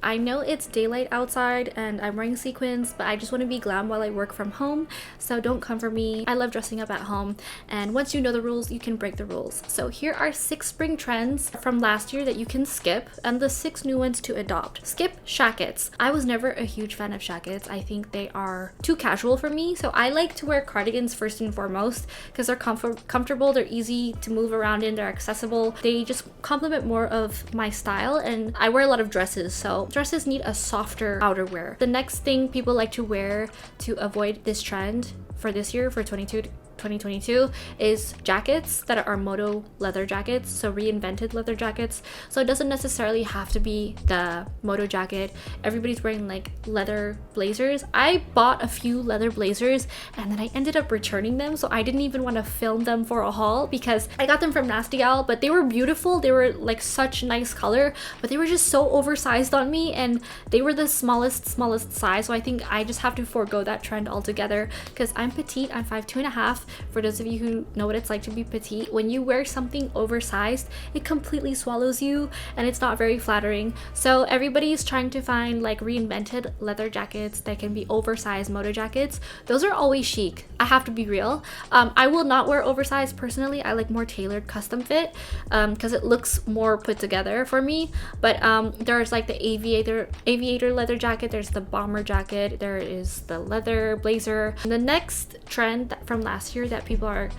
I know it's daylight outside and I'm wearing sequins, but I just want to be glam while I work from home, so don't come for me. I love dressing up at home, and once you know the rules, you can break the rules. So here are 6 spring trends from last year that you can skip, and the 6 new ones to adopt. Skip shackets. I was never a huge fan of shackets. I think they are too casual for me, so I like to wear cardigans first and foremost because they're comfortable, they're easy to move around in, they're accessible. They just complement more of my style, and I wear a lot of dresses, so dresses need a softer outerwear. The next thing people like to wear to avoid this trend for this year, for 2022, is jackets that are moto leather jackets, so reinvented leather jackets. So it doesn't necessarily have to be the moto jacket. Everybody's wearing like leather blazers. I bought a few leather blazers and then I ended up returning them, so I didn't even want to film them for a haul because I got them from Nasty Gal, but they were beautiful. They were like such nice color, but they were just so oversized on me, and they were the smallest size, so I think I just have to forego that trend altogether because I'm petite. I'm 5'2.5". For those of you who know what it's like to be petite, when you wear something oversized, it completely swallows you and it's not very flattering. So everybody's trying to find like reinvented leather jackets that can be oversized moto jackets. Those are always chic. I have to be real. I will not wear oversized personally. I like more tailored custom fit because it looks more put together for me. But there's like the aviator leather jacket, there's the bomber jacket, there is the leather blazer. And the next trend from last year that people are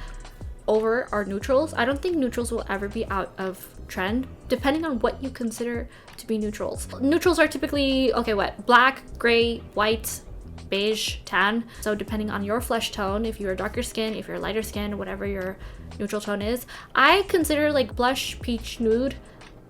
over are neutrals. I don't think neutrals will ever be out of trend, depending on what you consider to be neutrals. Neutrals are typically, okay, what? Black, gray, white, beige, tan. So depending on your flesh tone, if you're darker skin, if you're lighter skin, whatever your neutral tone is. I consider like blush, peach, nude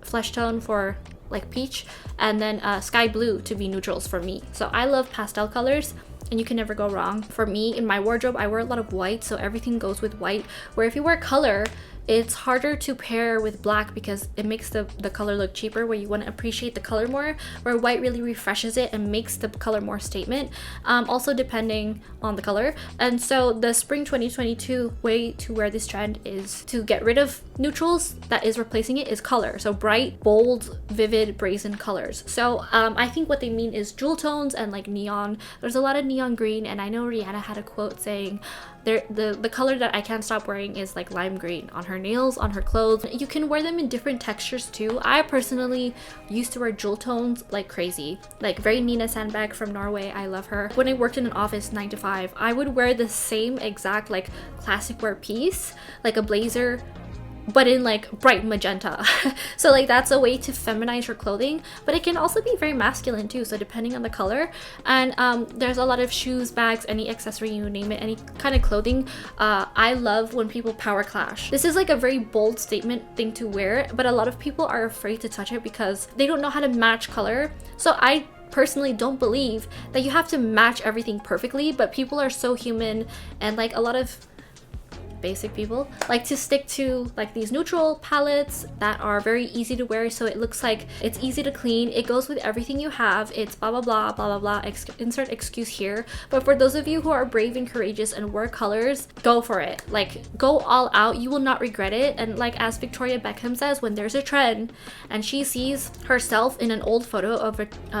flesh tone for like peach, and then sky blue to be neutrals for me. So I love pastel colors, and you can never go wrong. For me, in my wardrobe, I wear a lot of white, so everything goes with white. Where if you wear color, it's harder to pair with black because it makes the color look cheaper, where you want to appreciate the color more, where white really refreshes it and makes the color more statement, also depending on the color. And so the spring 2022 way to wear this trend is to get rid of neutrals. That is replacing it is color, so bright, bold, vivid, brazen colors. So I think what they mean is jewel tones and like neon. There's a lot of neon green, and I know Rihanna had a quote saying the color that I can't stop wearing is like lime green on her nails, on her clothes. You can wear them in different textures too. I personally used to wear jewel tones like crazy, like very Nina Sandberg from Norway. I love her. When I worked in an office 9 to 5, I would wear the same exact like classic wear piece, like a blazer, but in like bright magenta. So like that's a way to feminize your clothing, but it can also be very masculine too, so depending on the color. And there's a lot of shoes, bags, any accessory, you name it, any kind of clothing. I love when people power clash. This is like a very bold statement thing to wear, but a lot of people are afraid to touch it because they don't know how to match color. So I personally don't believe that you have to match everything perfectly, but people are so human, and like a lot of basic people like to stick to like these neutral palettes that are very easy to wear, so it looks like it's easy to clean, it goes with everything you have, it's blah blah blah blah blah blah, insert excuse here. But for those of you who are brave and courageous and wear colors, go for it. Like go all out, you will not regret it. And like as Victoria Beckham says, when there's a trend and she sees herself in an old photo of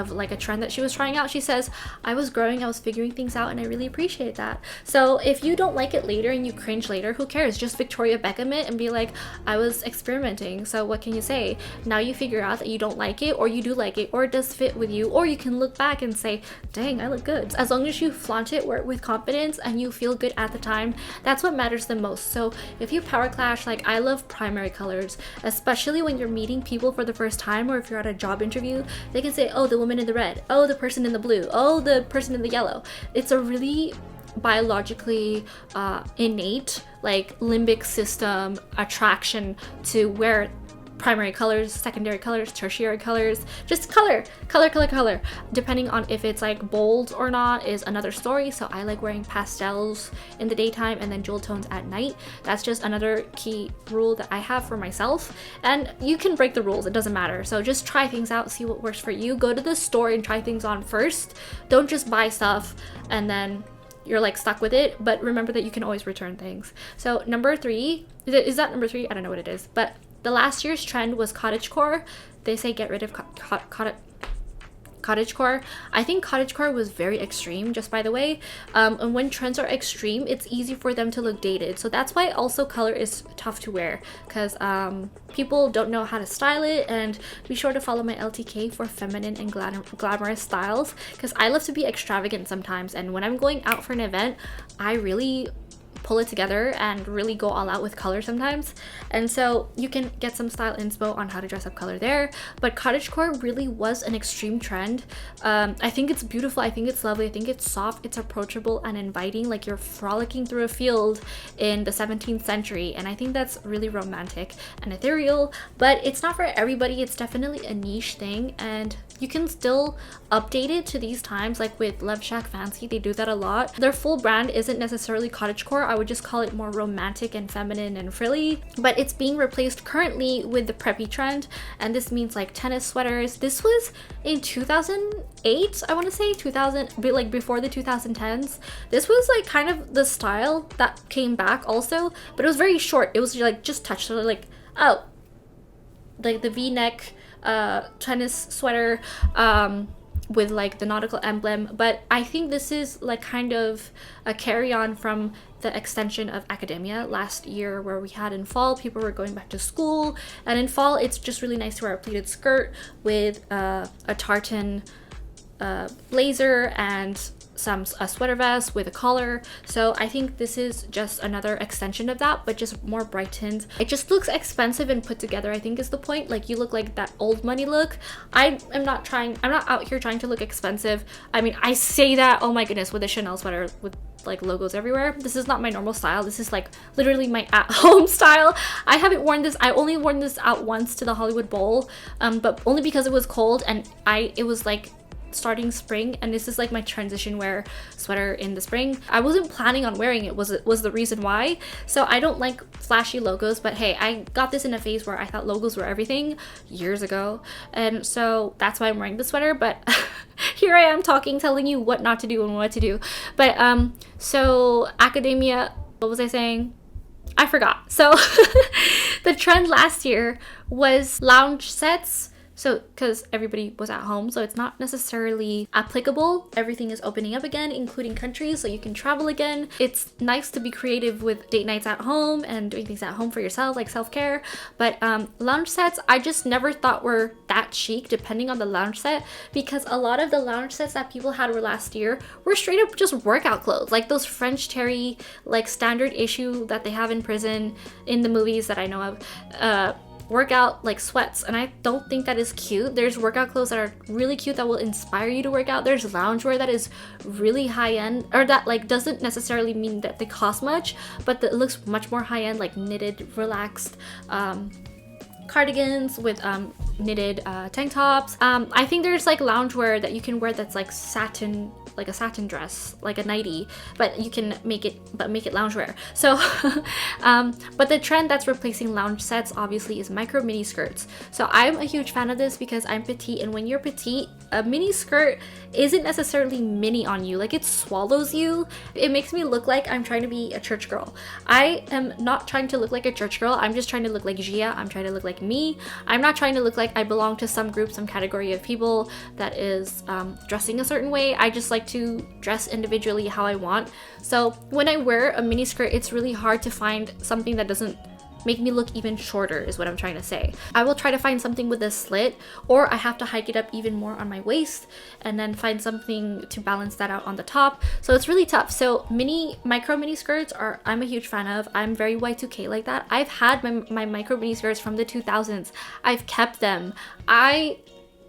like a trend that she was trying out, she says, I was growing, I was figuring things out, and I really appreciate that. So if you don't like it later and you cringe later, who cares? Just Victoria Beckham it and be like, I was experimenting, so what can you say? Now you figure out that you don't like it, or you do like it, or it does fit with you, or you can look back and say, dang, I look good. As long as you flaunt it, wear it with confidence, and you feel good at the time, that's what matters the most. So if you power clash, like I love primary colors, especially when you're meeting people for the first time, or if you're at a job interview, they can say, oh, the woman in the red, oh, the person in the blue, oh, the person in the yellow. It's a really biologically innate like limbic system attraction to wear primary colors, secondary colors, tertiary colors, just color. Depending on if it's like bold or not is another story. So I like wearing pastels in the daytime and then jewel tones at night. That's just another key rule that I have for myself, and you can break the rules, it doesn't matter. So just try things out, see what works for you. Go to the store and try things on first. Don't just buy stuff and then you're like stuck with it, but remember that you can always return things. So number 3, is that number 3? I don't know what it is, but the last year's trend was cottagecore. They say get rid of Cottagecore. I think Cottagecore was very extreme, just by the way. And when trends are extreme, it's easy for them to look dated. So that's why also color is tough to wear, because people don't know how to style it. And be sure to follow my LTK for feminine and glamorous styles, because I love to be extravagant sometimes. And when I'm going out for an event, I really pull it together and really go all out with color sometimes. And so you can get some style inspo on how to dress up color there. But cottagecore really was an extreme trend. I think it's beautiful, I think it's lovely, I think it's soft, it's approachable and inviting, like you're frolicking through a field in the 17th century. And I think that's really romantic and ethereal, but it's not for everybody. It's definitely a niche thing, and you can still update it to these times. Like with Love Shack Fancy, they do that a lot. Their full brand isn't necessarily cottagecore. I would just call it more romantic and feminine and frilly, but it's being replaced currently with the preppy trend. And this means like tennis sweaters. This was in 2008, I want to say 2000, but like before the 2010s. This was like kind of the style that came back also, but it was very short. It was like just touched, so like, oh, like the V-neck tennis sweater with like the nautical emblem. But I think this is like kind of a carry on from the extension of academia last year, where we had in fall people were going back to school, and in fall it's just really nice to wear a pleated skirt with a tartan blazer and a sweater vest with a collar. So I think this is just another extension of that, but just more brightened. It just looks expensive and put together, I think is the point. Like you look like that old money look. I'm not out here trying to look expensive. I mean, I say that, oh my goodness, with a Chanel sweater with like logos everywhere. This is not my normal style. This is like literally my at-home style. I haven't worn this. I only worn this out once to the Hollywood Bowl, but only because it was cold and it was like starting spring, and this is like my transition wear sweater in the spring. I wasn't planning on wearing it, was the reason why. So I don't like flashy logos, but hey, I got this in a phase where I thought logos were everything years ago, and so that's why I'm wearing the sweater. But here I am talking, telling you what not to do and what to do. But so academia, what was I saying? I forgot. So the trend last year was lounge sets. So, because everybody was at home, so it's not necessarily applicable. Everything is opening up again, including countries, so you can travel again. It's nice to be creative with date nights at home and doing things at home for yourself, like self-care. But lounge sets, I just never thought were that chic, depending on the lounge set, because a lot of the lounge sets that people had were last year were straight up just workout clothes, like those French terry, like standard issue that they have in prison in the movies that I know of. Workout like sweats, and I don't think that is cute. There's workout clothes that are really cute that will inspire you to work out. There's loungewear that is really high end, or that like doesn't necessarily mean that they cost much, but that looks much more high end, like knitted, relaxed cardigans with knitted tank tops. I think there's like loungewear that you can wear that's like satin, like a satin dress, like a nightie, but you can make it loungewear. So but the trend that's replacing lounge sets obviously is micro mini skirts. So I'm a huge fan of this because I'm petite, and when you're petite, a mini skirt isn't necessarily mini on you, like it swallows you. It makes me look like I'm trying to be a church girl. I am not trying to look like a church girl. I'm just trying to look like Gia. I'm trying to look like me. I'm not trying to look like I belong to some group, some category of people that is dressing a certain way. I just like to dress individually how I want. So when I wear a mini skirt, it's really hard to find something that doesn't make me look even shorter, is what I'm trying to say. I will try to find something with a slit, or I have to hike it up even more on my waist and then find something to balance that out on the top. So it's really tough. So micro mini skirts are, I'm a huge fan of. I'm very Y2K like that. I've had my micro mini skirts from the 2000s. I've kept them. I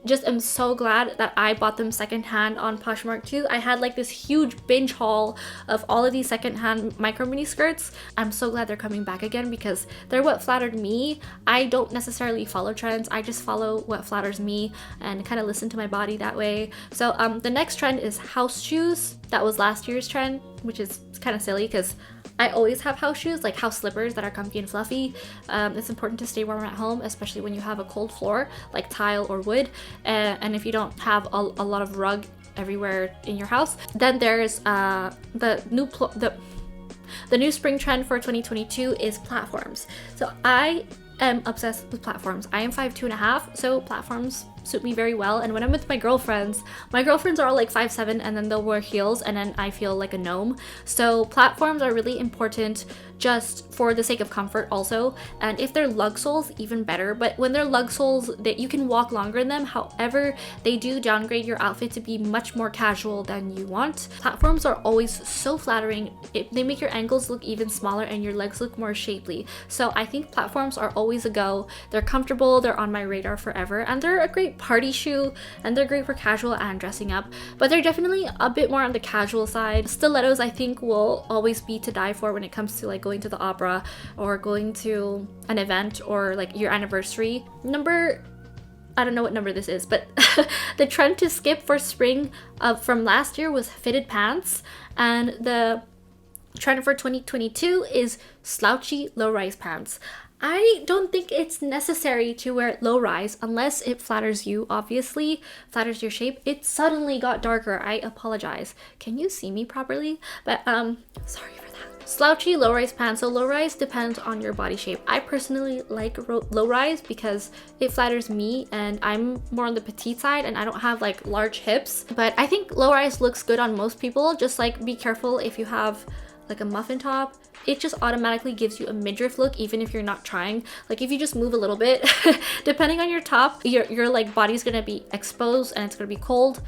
just am so glad that I bought them secondhand on Poshmark too. I had like this huge binge haul of all of these secondhand micro mini skirts. I'm so glad they're coming back again because they're what flattered me. I don't necessarily follow trends. I just follow what flatters me and kind of listen to my body that way. So the next trend is house shoes. That was last year's trend, which is kind of silly because I always have house shoes, like house slippers that are comfy and fluffy. It's important to stay warm at home, especially when you have a cold floor like tile or wood, and if you don't have a lot of rug everywhere in your house. Then there's the new spring trend for 2022 is platforms. So I am obsessed with platforms. I am 5'2.5", so platforms suit me very well. And when I'm with my girlfriends are all like 5'7" and then they'll wear heels and then I feel like a gnome. So platforms are really important just for the sake of comfort also. And if they're lug soles, even better. But when they're lug soles, that you can walk longer in them. However, they do downgrade your outfit to be much more casual than you want. Platforms are always so flattering. They make your ankles look even smaller and your legs look more shapely. So I think platforms are always a go. They're comfortable, they're on my radar forever, and they're a great party shoe, and they're great for casual and dressing up. But they're definitely a bit more on the casual side. Stilettos I think will always be to die for when it comes to like going to the opera or going to an event or like your anniversary. I don't know what number this is, but the trend to skip for spring from last year was fitted pants, and the trend for 2022 is slouchy low-rise pants. I don't think it's necessary to wear low-rise unless it flatters you, obviously, flatters your shape. It suddenly got darker. I apologize. Can you see me properly? But sorry for that. Slouchy low-rise pants. So low-rise depends on your body shape. I personally like low-rise because it flatters me and I'm more on the petite side and I don't have like large hips. But I think low-rise looks good on most people. Just like be careful if you have like a muffin top. It just automatically gives you a midriff look even if you're not trying. Like if you just move a little bit, depending on your top, your like body's gonna be exposed and it's gonna be cold.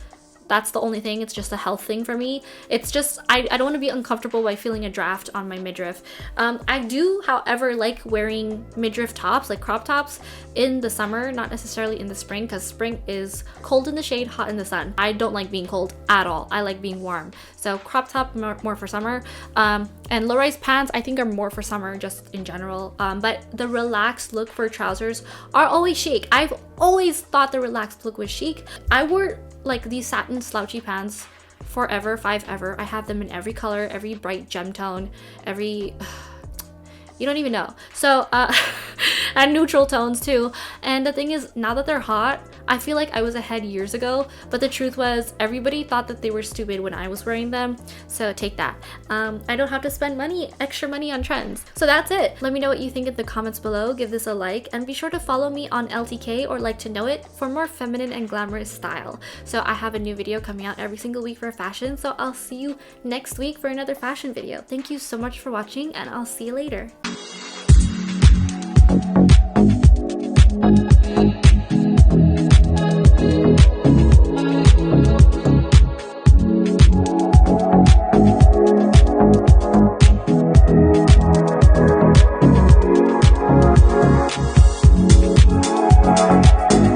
That's the only thing. It's just a health thing for me. It's just I don't want to be uncomfortable by feeling a draft on my midriff. I do, however, like wearing midriff tops, like crop tops, in the summer, not necessarily in the spring, because spring is cold in the shade, hot in the sun. I don't like being cold at all. I like being warm. So crop top more for summer. And low-rise pants I think are more for summer just in general. But the relaxed look for trousers are always chic. I've always thought the relaxed look was chic. I wore like these satin slouchy pants forever, ever. I have them in every color, every bright gem tone, every you don't even know. So and neutral tones too. And the thing is, now that they're hot, I feel like I was ahead years ago, but the truth was everybody thought that they were stupid when I was wearing them. So take that. I don't have to spend extra money on trends. So that's it. Let me know what you think in the comments below. Give this a like and be sure to follow me on LTK or Like to Know It for more feminine and glamorous style. So I have a new video coming out every single week for fashion. So I'll see you next week for another fashion video. Thank you so much for watching and I'll see you later.